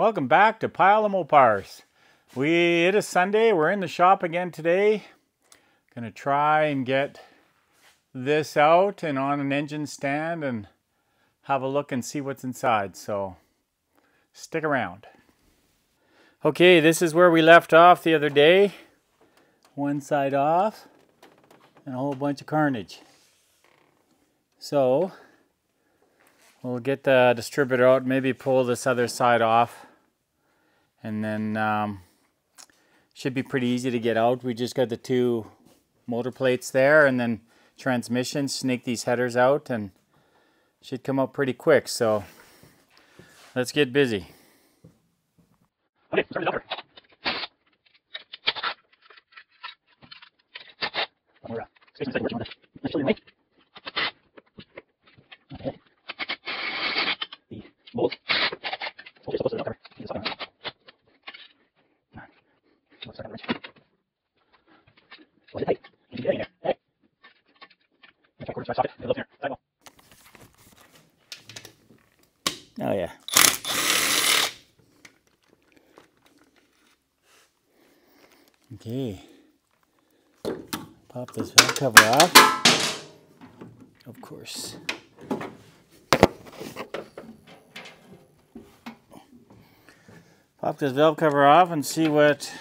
Welcome back to Pile of Mopars. It is Sunday. We're in the shop again today. Gonna try and get this out and on an engine stand and have a look and see what's inside. So stick around. Okay, this is where we left off the other day. One side off and a whole bunch of carnage. So we'll get the distributor out, maybe pull this other side off, and then should be pretty easy to get out. We just got the two motor plates there and then transmission, snake these headers out, and should come out pretty quick. So let's get busy. Okay, start it up. Okay. The bolt. You're supposed to cover. You just let's start the wrench. Was it tight? You can get in there. Hey. If I quarter socket, it'll here. Sidewall. Oh yeah. Okay. Pop this valve cover off. Of course. Pop this valve cover off and see what...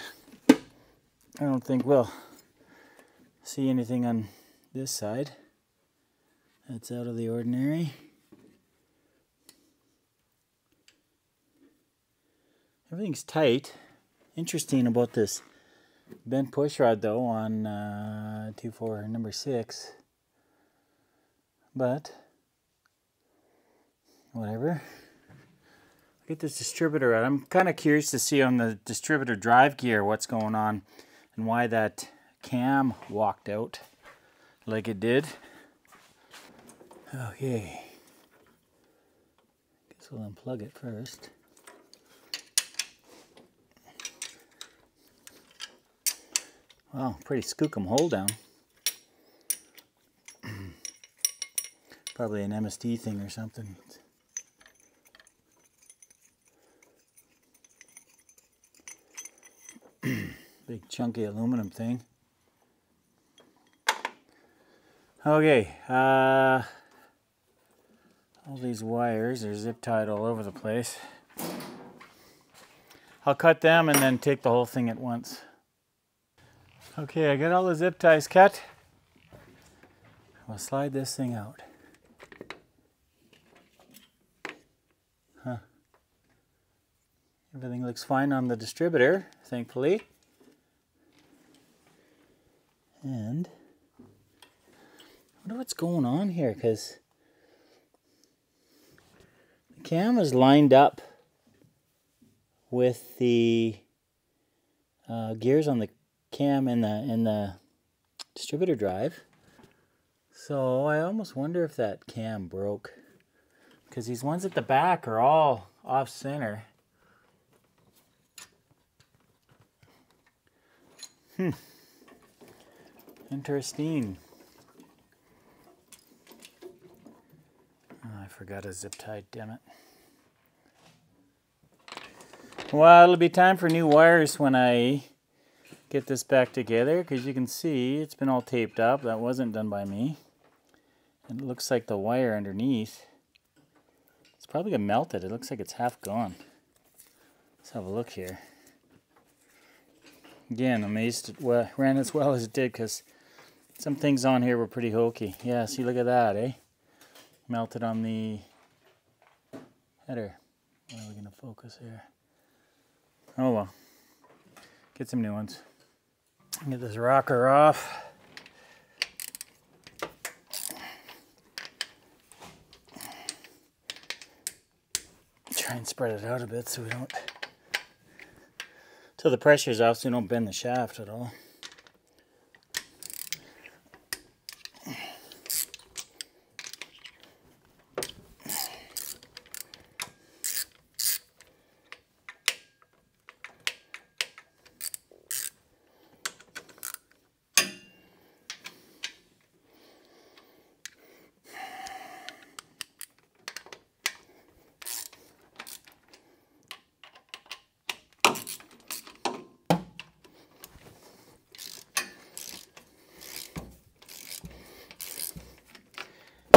I don't think we'll see anything on this side. That's out of the ordinary. Everything's tight. Interesting about this bent push rod though on 2.4 number 6. But whatever. Get this distributor out. I'm kind of curious to see on the distributor drive gear what's going on and why that cam walked out like it did. Okay. Guess we'll unplug it first. Wow, pretty skookum hold down. Probably an MSD thing or something. Big chunky aluminum thing. Okay, all these wires are zip tied all over the place. I'll cut them and then take the whole thing at once. Okay, I got all the zip ties cut. I'll slide this thing out. Huh. Everything looks fine on the distributor, thankfully. And I wonder what's going on here, because the cam is lined up with the gears on the cam in the distributor drive. So I almost wonder if that cam broke, because these ones at the back are all off center. Interesting. Oh, I forgot a zip tie, damn it. Well, it'll be time for new wires when I get this back together, because you can see it's been all taped up. That wasn't done by me. And it looks like the wire underneath, it's probably gonna melt it. It looks like it's half gone. Let's have a look here. Again, amazed it ran as well as it did, because some things on here were pretty hokey. Yeah, see, look at that, eh? Melted on the header. Where are we gonna focus here? Oh well. Get some new ones. Get this rocker off. Try and spread it out a bit so we don't... till the pressure's off so we don't bend the shaft at all.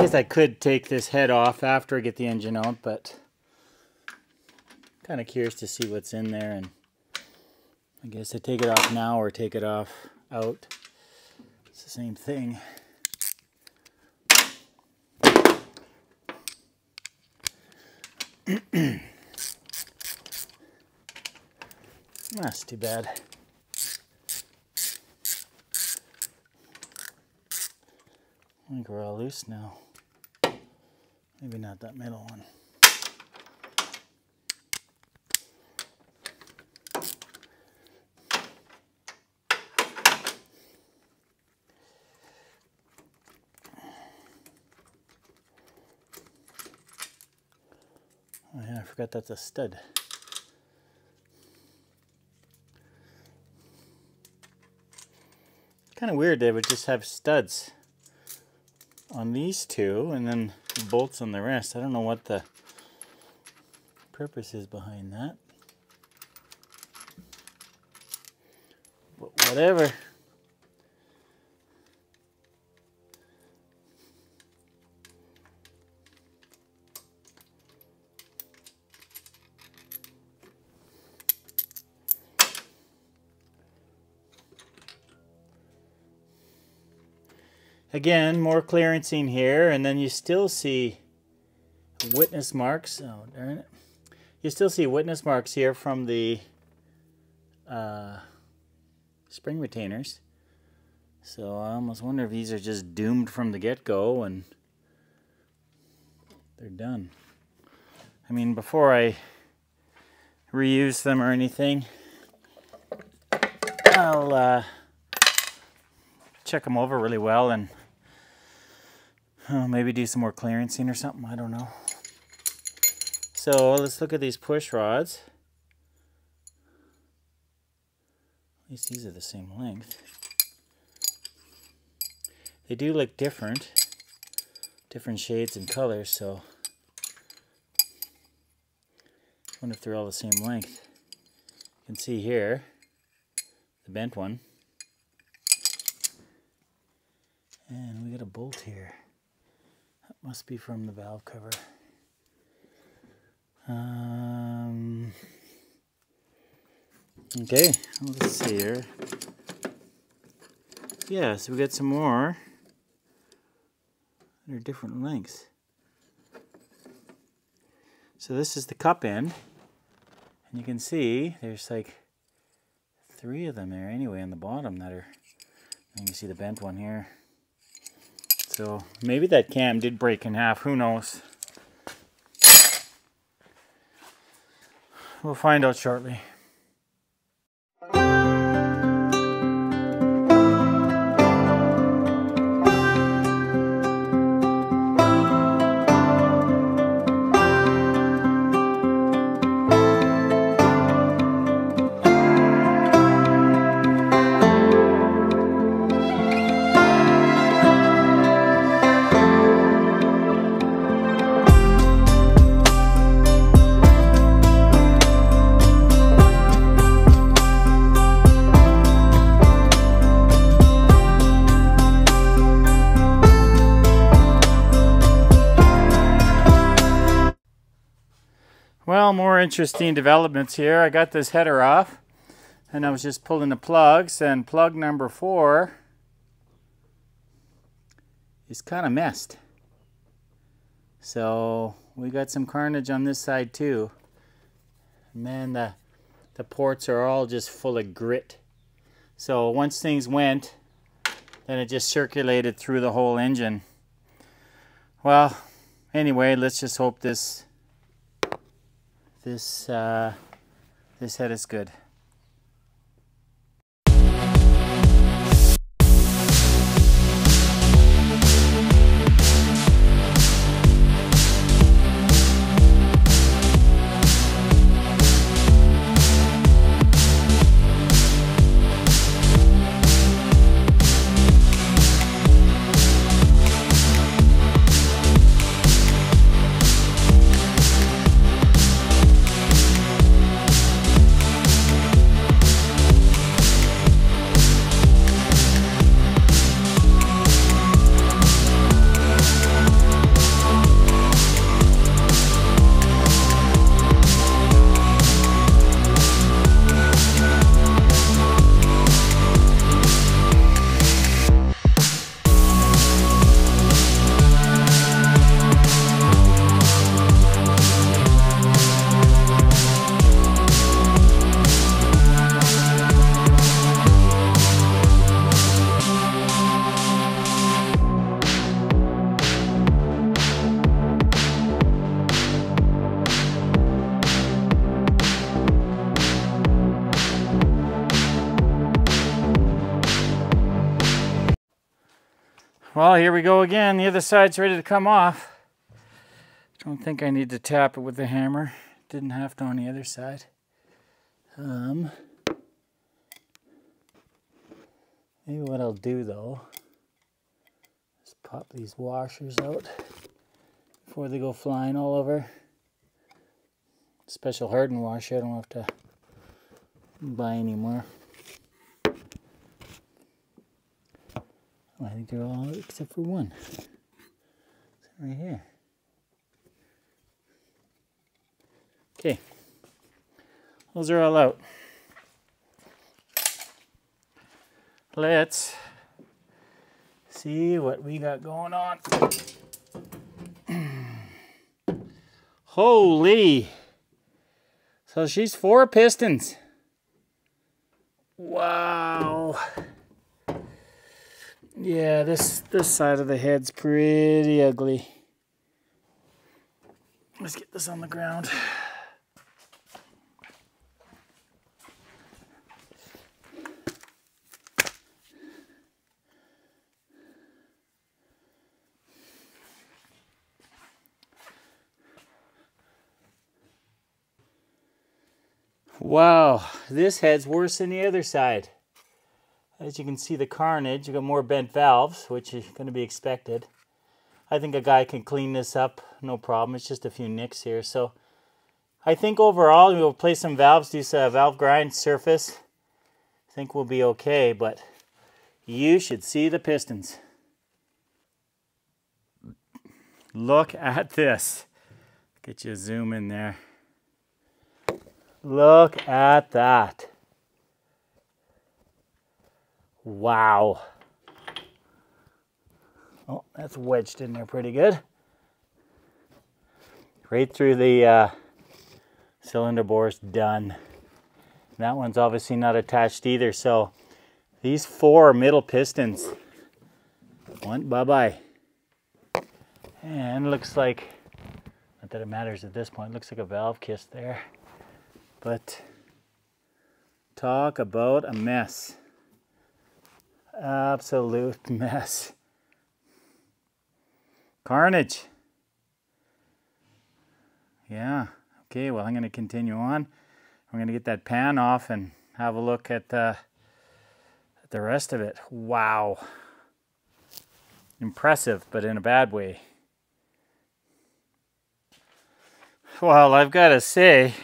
guess I could take this head off after I get the engine out, but kind of curious to see what's in there, and I guess I take it off now or take it off out. It's the same thing. That's too bad. I think we're all loose now. Maybe not that middle one. Oh yeah, I forgot that's a stud. Kind of weird they would just have studs on these two and then bolts on the rest. I don't know what the purpose is behind that, but whatever. Again, more clearancing here, and then you still see witness marks. Oh, darn it. You still see witness marks here from the spring retainers. So I almost wonder if these are just doomed from the get-go and they're done. I mean, before I reuse them or anything, I'll check them over really well and maybe do some more clearancing or something. I don't know. So let's look at these push rods. At least these are the same length. They do look different shades and colors, so I wonder if they're all the same length. You can see here the bent one, and we got a bolt here. That must be from the valve cover. Okay, let's see here. Yeah, so we got some more. They're different lengths. So this is the cup end, and you can see there's like 3 of them there anyway on the bottom that are, you can see the bent one here. So maybe that cam did break in half, who knows? We'll find out shortly. Well, more interesting developments here. I got this header off and I was just pulling the plugs, and plug number 4 is kind of messed. So we got some carnage on this side too. Man, the ports are all just full of grit. So once things went, then it just circulated through the whole engine. Well, anyway, let's just hope this head is good. Well, here we go again. The other side's ready to come off. Don't think I need to tap it with the hammer. Didn't have to on the other side. Maybe what I'll do though is pop these washers out before they go flying all over. Special hardened washer, I don't have to buy anymore. I think they're all out except for one. It's right here. Okay, those are all out. Let's see what we got going on. Holy! So she's 4 pistons. Wow. Yeah, this side of the head's pretty ugly. Let's get this on the ground. Wow, this head's worse than the other side. As you can see the carnage, you got more bent valves, which is going to be expected. I think a guy can clean this up, no problem. It's just a few nicks here. So I think overall we'll place some valves, do some valve grind surface. I think we'll be okay, but you should see the pistons. Look at this. Get you a zoom in there. Look at that. Wow. Oh, that's wedged in there pretty good. Right through the cylinder bore's done. That one's obviously not attached either, so these 4 middle pistons went bye-bye. And looks like, not that it matters at this point, looks like a valve kiss there. But talk about a mess. Absolute mess. Carnage. Yeah. Okay, well, I'm going to continue on. I'm going to get that pan off and have a look at the rest of it. Wow. Impressive, but in a bad way. Well, I've got to say,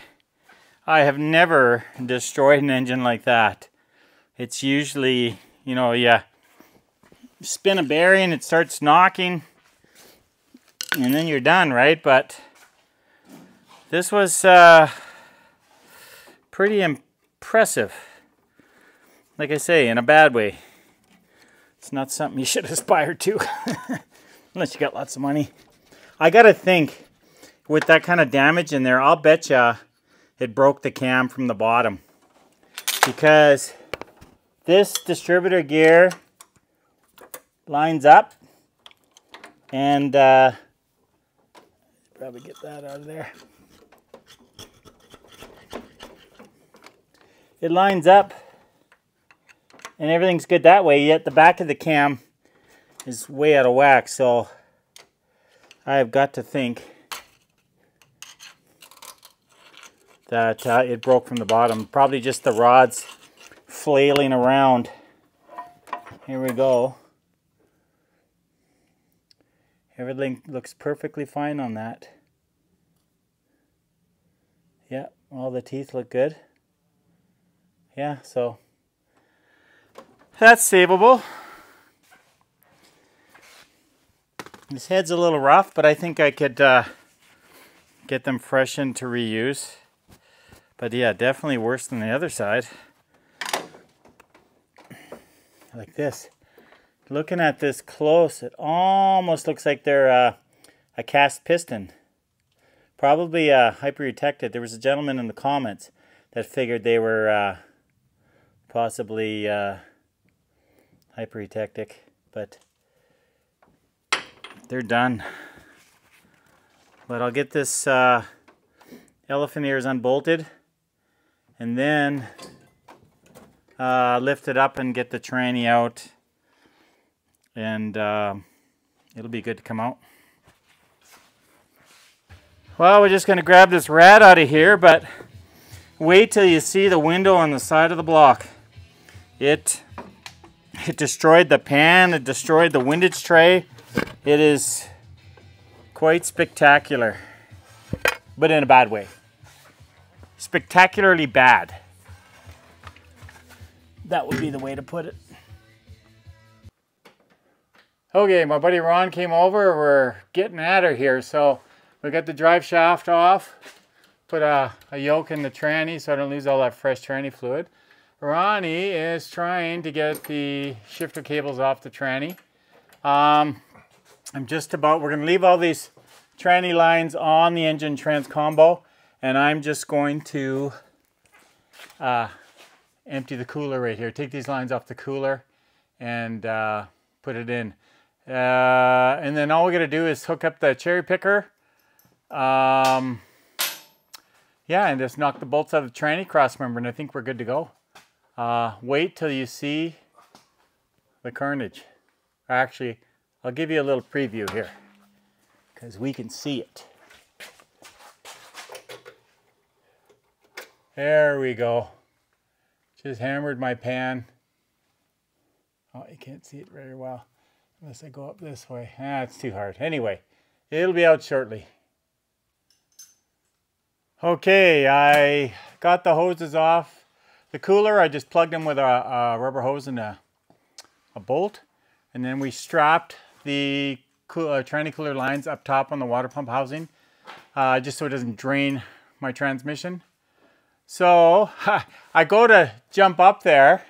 I have never destroyed an engine like that. It's usually, you know, you spin a bearing, it starts knocking, and then you're done, right? But this was pretty impressive. Like I say, in a bad way. It's not something you should aspire to, unless you got lots of money. I gotta think, with that kind of damage in there, I'll bet ya it broke the cam from the bottom, because this distributor gear lines up, and probably get that out of there. It lines up and everything's good that way, yet the back of the cam is way out of whack, so I've got to think that it broke from the bottom. Probably just the rods flailing around. Here we go. Everything looks perfectly fine on that. Yeah, all the teeth look good. Yeah, so that's savable. This head's a little rough, but I think I could get them freshened to reuse. But yeah, definitely worse than the other side. Like this. Looking at this close, it almost looks like they're a cast piston. Probably hyper-protected. There was a gentleman in the comments that figured they were possibly hyper-protectic, but they're done. But I'll get this elephant ears unbolted, and then lift it up and get the tranny out, and it'll be good to come out. Well, we're just going to grab this rat out of here, but wait till you see the window on the side of the block. It destroyed the pan, it destroyed the windage tray. It is quite spectacular, but in a bad way. Spectacularly bad. That would be the way to put it. Okay, my buddy Ron came over. We're getting at her here. So we got the drive shaft off. Put a yoke in the tranny so I don't lose all that fresh tranny fluid. Ronnie is trying to get the shifter cables off the tranny. We're going to leave all these tranny lines on the engine trans combo, and I'm just going to empty the cooler right here. Take these lines off the cooler and put it in. And then all we got to do is hook up the cherry picker. Yeah, and just knock the bolts out of the tranny cross member, and I think we're good to go. Wait till you see the carnage. Actually, I'll give you a little preview here because we can see it. There we go. Just hammered my pan. Oh, you can't see it very well unless I go up this way. It's too hard. Anyway, it'll be out shortly. Okay, I got the hoses off the cooler. I just plugged them with a rubber hose and a bolt. And then we strapped the tranny cooler lines up top on the water pump housing, just so it doesn't drain my transmission. So I go to jump up there,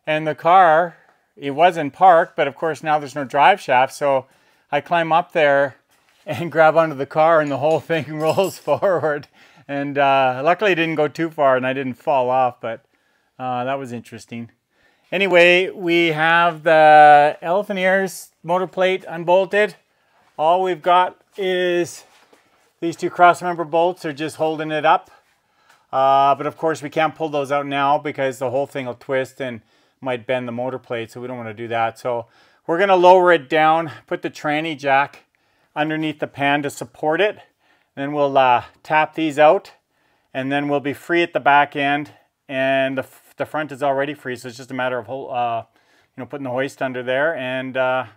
and the car, it wasn't parked, but of course now there's no drive shaft. So I climb up there and grab onto the car, and the whole thing rolls forward. And luckily it didn't go too far and I didn't fall off, but that was interesting. Anyway, we have the elephant ears motor plate unbolted. All we've got is these two cross member bolts are just holding it up. But of course we can't pull those out now because the whole thing will twist and might bend the motor plate, so we don't want to do that. So we're going to lower it down, put the tranny jack underneath the pan to support it. Then we'll tap these out, and then we'll be free at the back end, and the front is already free, so it's just a matter of putting the hoist under there and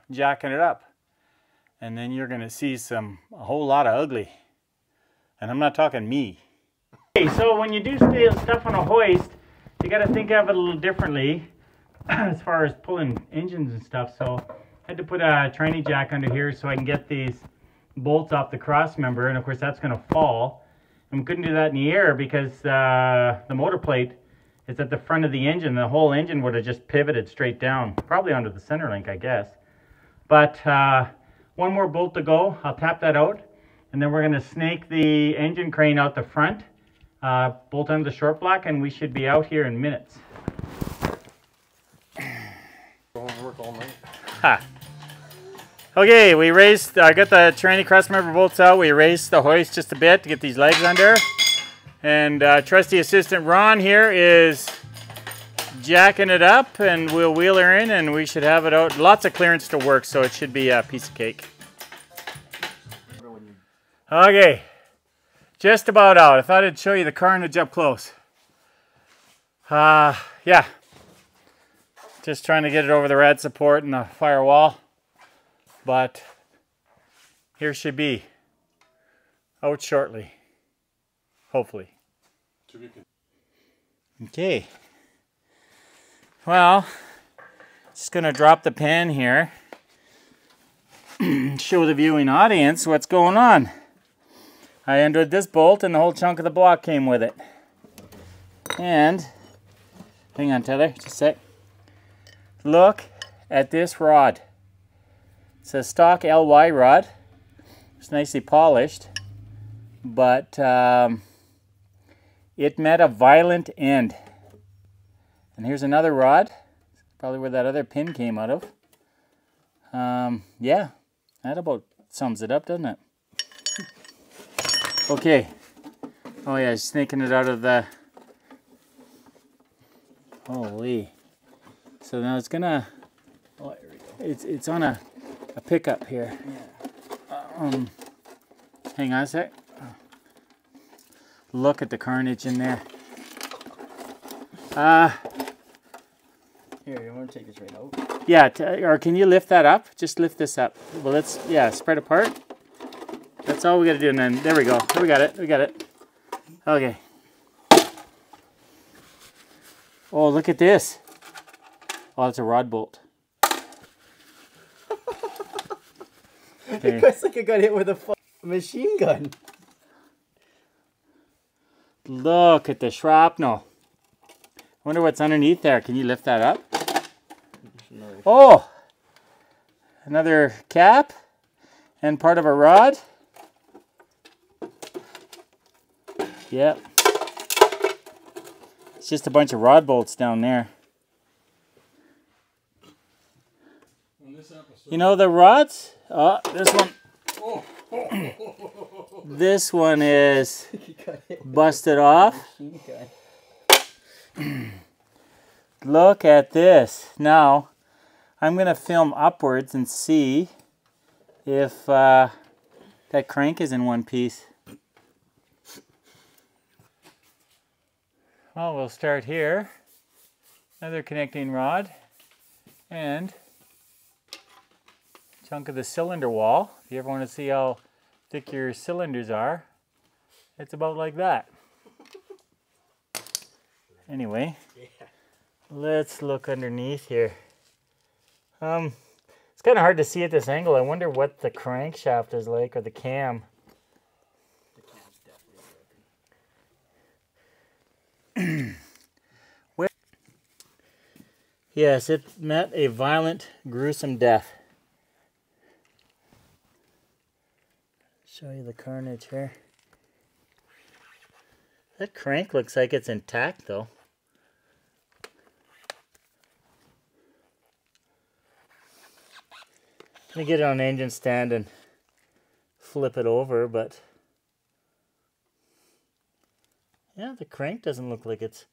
jacking it up. And then you're going to see a whole lot of ugly. And I'm not talking me. Okay, so when you do stuff on a hoist, you got to think of it a little differently as far as pulling engines and stuff. So I had to put a tranny jack under here so I can get these bolts off the cross member, and of course that's going to fall, and we couldn't do that in the air because the motor plate is at the front of the engine. The whole engine would have just pivoted straight down, probably onto the center link, I guess. But one more bolt to go. I'll tap that out, and then we're going to snake the engine crane out the front, bolt under the short block, and we should be out here in minutes. Don't work all night. Ha. Okay, I got the tranny cross member bolts out. We raised the hoist just a bit to get these legs under. And trusty assistant Ron here is jacking it up, and we'll wheel her in and we should have it out. Lots of clearance to work, so it should be a piece of cake. Okay, just about out. I thought I'd show you the carnage up close. Yeah, just trying to get it over the rad support and the firewall. But here should be out shortly, hopefully. Okay, well, just gonna drop the pan here, show the viewing audience what's going on. I undid this bolt and the whole chunk of the block came with it. And, hang on Tyler, just a sec. Look at this rod. It's a stock LY rod. It's nicely polished, but it met a violent end. And here's another rod, probably where that other pin came out of. Yeah, that about sums it up, doesn't it? Okay. Oh yeah, snaking it out of the... Holy. So now it's gonna... Oh, it's on a a pickup here. Hang on a sec. Look at the carnage in there. Here, you want to take this right out? Yeah, or can you lift that up? Just lift this up. Well, let's, yeah, spread apart. That's all we got to do, and then, there we go. We got it, we got it. Okay. Oh, look at this. Oh, it's a rod bolt. Okay. It looks like it got hit with a machine gun. Look at the shrapnel. Wonder what's underneath there. Can you lift that up? Oh! Another cap and part of a rod. Yep. It's just a bunch of rod bolts down there. You know the rods? Oh, this one. This one is busted off. Look at this. Now, I'm going to film upwards and see if that crank is in one piece. Well, we'll start here. Another connecting rod and chunk of the cylinder wall. If you ever want to see how thick your cylinders are, it's about like that. Anyway, let's look underneath here. It's kind of hard to see at this angle. I wonder what the crankshaft is like, or the cam. Yes, it met a violent, gruesome death. Show you the carnage here. That crank looks like it's intact though. Let me get it on an engine stand and flip it over, but yeah, the crank doesn't look like it's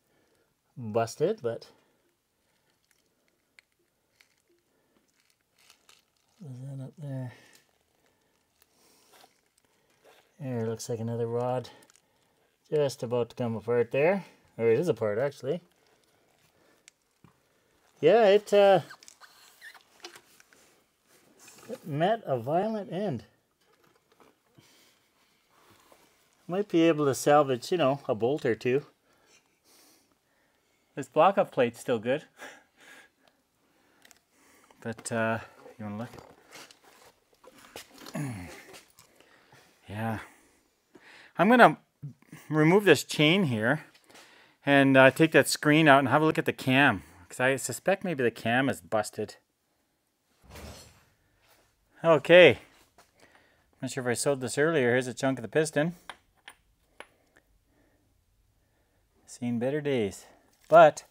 busted, but what's that up there? There, looks like another rod just about to come apart there. Or it is apart, actually. Yeah, it met a violent end. Might be able to salvage, you know, a bolt or two. This block-up plate's still good. But, you want to look? Yeah. I'm going to remove this chain here and take that screen out and have a look at the cam, because I suspect maybe the cam is busted. Okay. Not sure if I sewed this earlier. Here's a chunk of the piston. Seen better days. But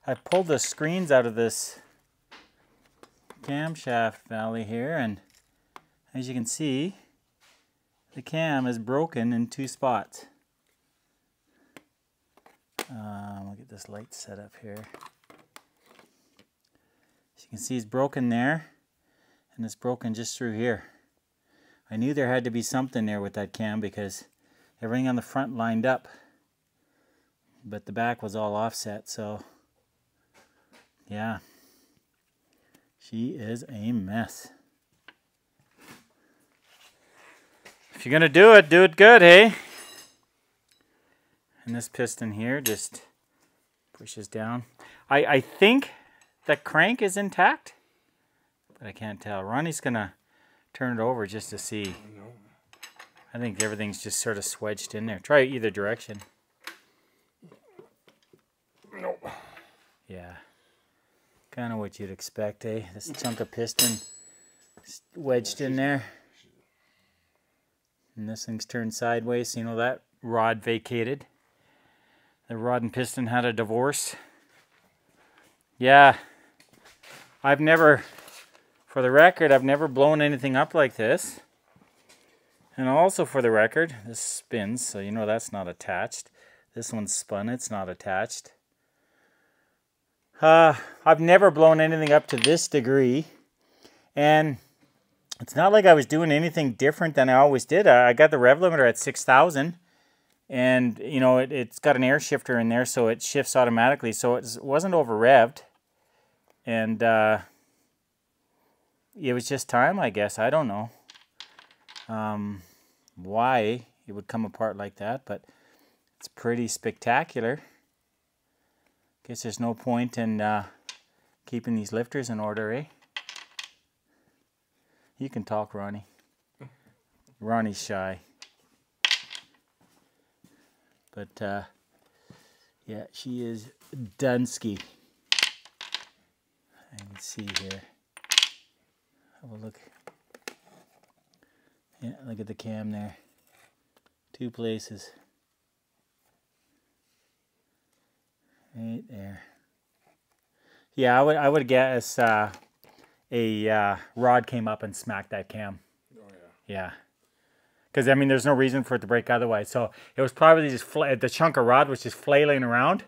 I pulled the screens out of this camshaft valley here, and as you can see, the cam is broken in two spots. We'll get this light set up here. As you can see, it's broken there, and it's broken just through here. I knew there had to be something there with that cam because everything on the front lined up, but the back was all offset, so yeah. She is a mess. If you're gonna do it good, hey? And this piston here just pushes down. I think the crank is intact, but I can't tell. Ronnie's gonna turn it over just to see. I think everything's just sort of swedged in there. Try either direction. Nope. Yeah. Kind of what you'd expect, eh? This chunk of piston wedged in there. And this thing's turned sideways. You know, that rod vacated. The rod and piston had a divorce. Yeah. I've never, for the record, I've never blown anything up like this. And also for the record, this spins, so you know that's not attached. This one's spun, it's not attached. I've never blown anything up to this degree. And it's not like I was doing anything different than I always did. I got the rev limiter at 6,000, and you know it's got an air shifter in there, so it shifts automatically. So it wasn't over revved, and it was just time, I guess. I don't know why it would come apart like that, but it's pretty spectacular. Guess there's no point in keeping these lifters in order, eh? You can talk, Ronnie. Ronnie's shy. But, yeah, she is Dunsky. I can see here. Have a look. Yeah, look at the cam there. 2 places. Right there. Yeah, I would guess a rod came up and smacked that cam. Oh yeah. Yeah. Because I mean, there's no reason for it to break otherwise. So it was probably just the chunk of rod was just flailing around,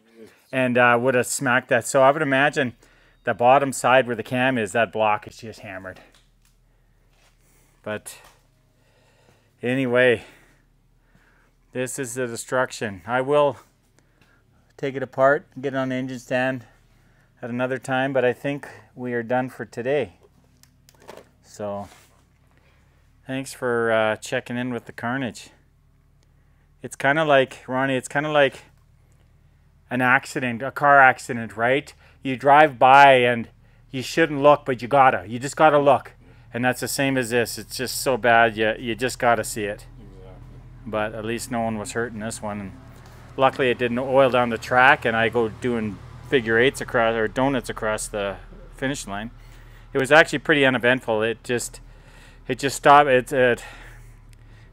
and would have smacked that. So I would imagine the bottom side where the cam is, that block is just hammered. But anyway, this is the destruction. I will take it apart, get it on the engine stand at another time, but I think we are done for today. So thanks for checking in with the carnage. It's kind of like, Ronnie, it's kind of like an accident, a car accident, right? You drive by and you shouldn't look, but you just gotta look. And that's the same as this. It's just so bad, you just gotta see it. Exactly. But at least no one was hurt in this one. And luckily it didn't oil down the track, and I go doing figure eights across, or donuts across the finish line. It was actually pretty uneventful. It just stopped. It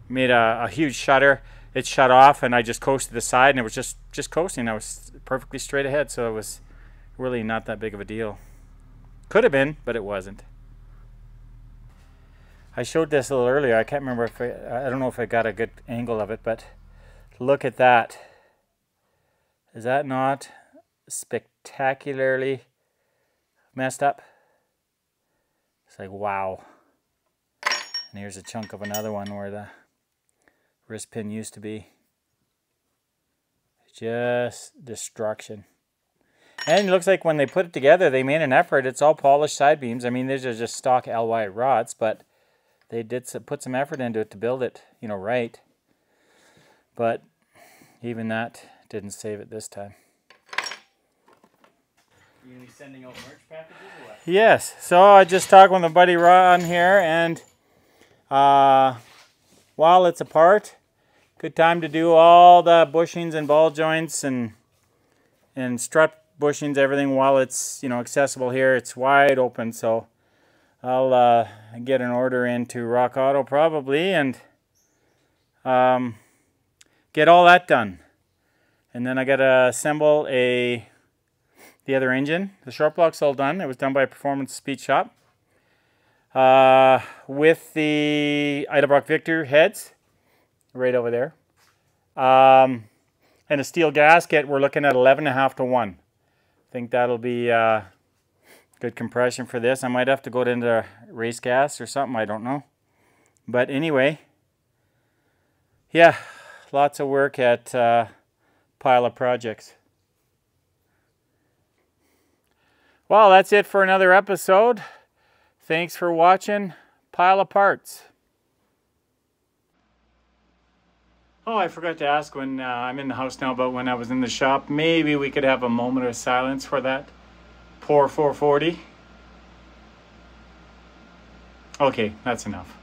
made a huge shudder. It shut off, and I just coasted to the side, and it was just coasting. I was perfectly straight ahead, so it was really not that big of a deal. Could have been, but it wasn't. I showed this a little earlier. I can't remember if I don't know if I got a good angle of it, but look at that. Is that not spectacularly messed up? It's like, wow. And here's a chunk of another one where the wrist pin used to be. Just destruction. And it looks like when they put it together, they made an effort. It's all polished side beams. I mean, these are just stock LY rods, but they did put some effort into it to build it, you know, right. But even that didn't save it this time. You gonna be sending out merch packages or what? Yes. So I just talked with my buddy Ron here, and while it's apart, good time to do all the bushings and ball joints and strut bushings, everything while it's, you know, accessible here. It's wide open, so I'll get an order into Rock Auto probably and get all that done. And then I gotta assemble the other engine. The short block's all done. It was done by Performance Speed Shop with the Edelbrock Victor heads right over there, and a steel gasket. We're looking at 11.5 to 1. I think that'll be good compression for this. I might have to go into race gas or something, I don't know. But anyway, yeah, lots of work at Pile of Projects. Well, that's it for another episode. Thanks for watching Pile of Parts. Oh, I forgot to ask when I'm in the house now, but when I was in the shop, maybe we could have a moment of silence for that poor 440. Okay, that's enough.